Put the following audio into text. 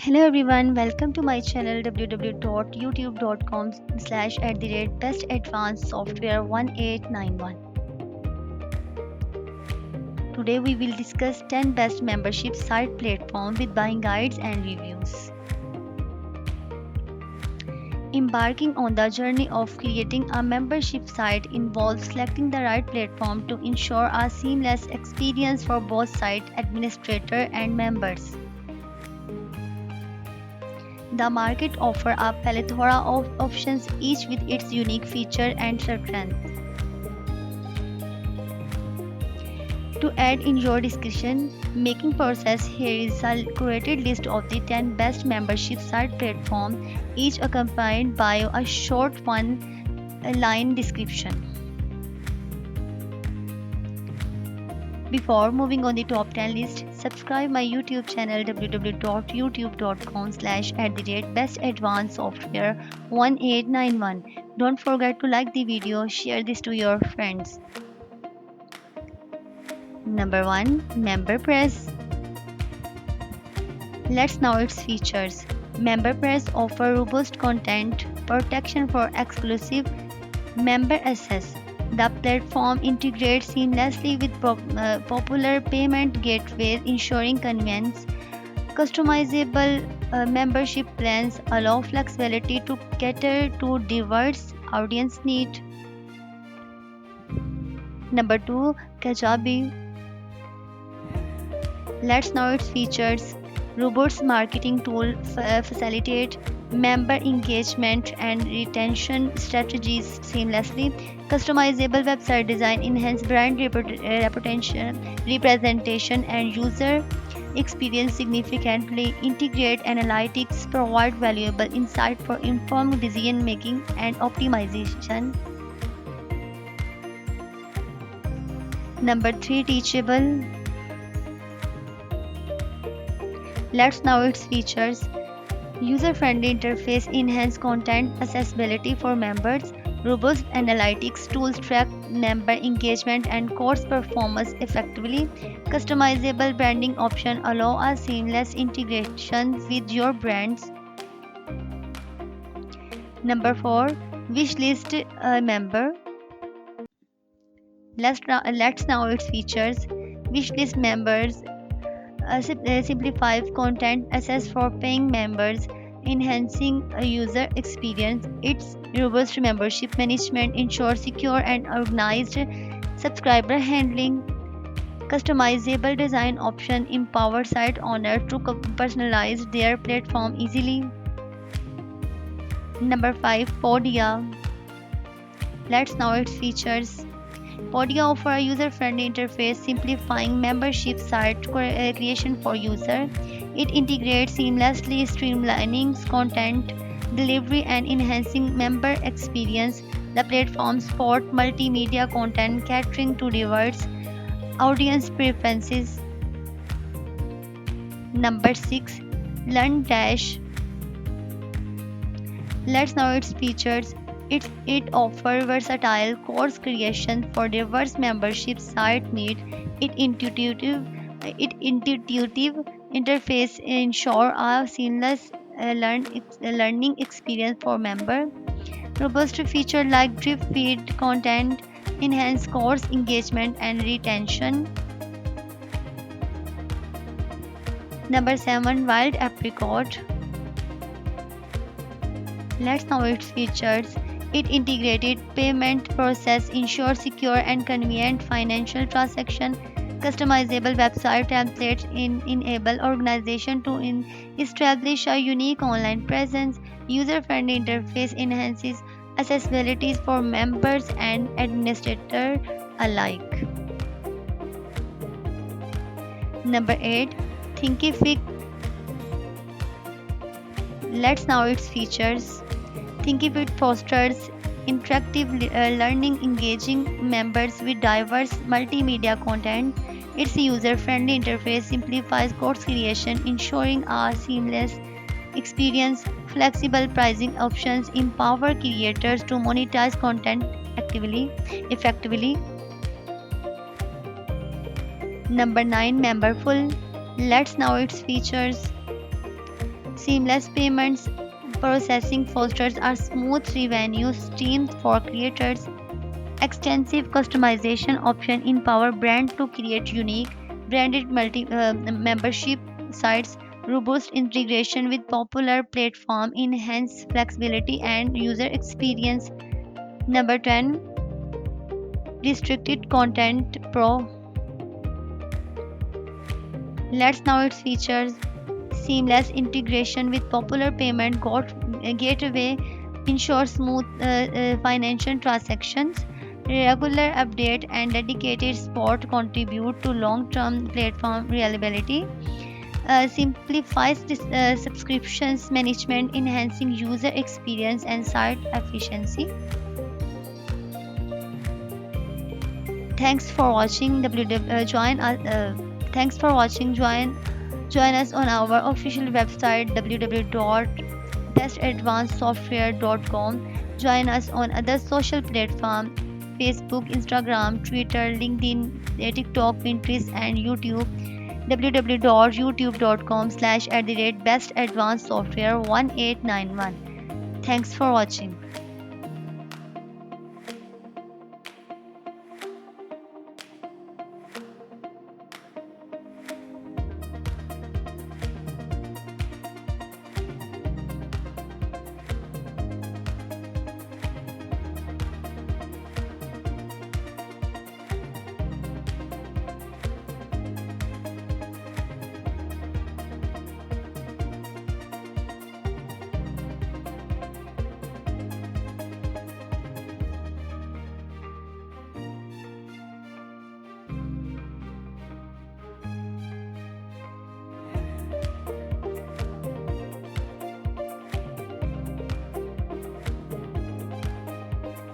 Hello everyone, welcome to my channel www.youtube.com/bestadvancedsoftware1891. Today we will discuss 10 best membership site platforms with buying guides and reviews. Embarking on the journey of creating a membership site involves selecting the right platform to ensure a seamless experience for both site administrator and members. The market offers a plethora of options, each with its unique feature and strengths. To add in your discussion making process, here is a curated list of the 10 best membership site platforms, each accompanied by a short one-line description. Before moving on the top 10 list, subscribe my YouTube channel www.youtube.com/bestadvancedsoftware1891. Don't forget to like the video, share this to your friends. Number 1. MemberPress. Let's know its features. MemberPress offers robust content protection for exclusive member access. The platform integrates seamlessly with popular payment gateways, ensuring convenience. Customizable membership plans allow flexibility to cater to diverse audience needs. Number 2. Kajabi. Let's know its features. Robust marketing tool facilitate member engagement and retention strategies seamlessly. Customizable website design enhance brand representation and user experience significantly. Integrate analytics provide valuable insight for informed decision making and optimization. Number 3. Teachable. Let's know its features. User-friendly interface enhance content accessibility for members. Robust analytics tools track member engagement and course performance effectively. Customizable branding option allow a seamless integration with your brands. Number 4. Wishlist member. Let's know its features. Wishlist members simplifies content access for paying members, enhancing a user experience. Its robust membership management ensures secure and organized subscriber handling. Customizable design option empower site owners to personalize their platform easily. Number 5. Podia. Let's know its features. Podia offers a user-friendly interface, simplifying membership site creation for user. It integrates seamlessly, streamlining content delivery and enhancing member experience. The platform supports multimedia content catering to diverse audience preferences. Number 6. Learn Dash. Let's know its features. It offers versatile course creation for diverse membership site needs. It intuitive interface ensure a seamless learning experience for member. Robust feature like drip feed content enhance course engagement and retention. Number 7. Wild Apricot. Let's know its features. It integrated payment process ensures secure and convenient financial transaction. Customizable website templates enable organization to establish a unique online presence. User-friendly interface enhances accessibilities for members and administrators alike. Number 8. Thinkific. Let's know its features. Thinkific fosters interactive learning, engaging members with diverse multimedia content. Its user-friendly interface simplifies course creation, ensuring a seamless experience. Flexible pricing options empower creators to monetize content effectively. Number 9. Memberful. Let's know its features. Seamless payments processing fosters a smooth revenue stream for creators. Extensive customization option empower brand to create unique branded membership sites. Robust integration with popular platform enhance flexibility and user experience. Number 10, restricted content pro. Let's now its features. Seamless integration with popular payment gateway ensures smooth financial transactions. Regular update and dedicated support contribute to long-term platform reliability. Simplifies subscriptions management, enhancing user experience and site efficiency. Thanks for watching. Thanks for watching. Join us on our official website www.bestadvancedsoftware.com. Join us on other social platforms Facebook, Instagram, Twitter, LinkedIn, TikTok, Pinterest, and YouTube. www.youtube.com/bestadvancedsoftware1891. Thanks for watching.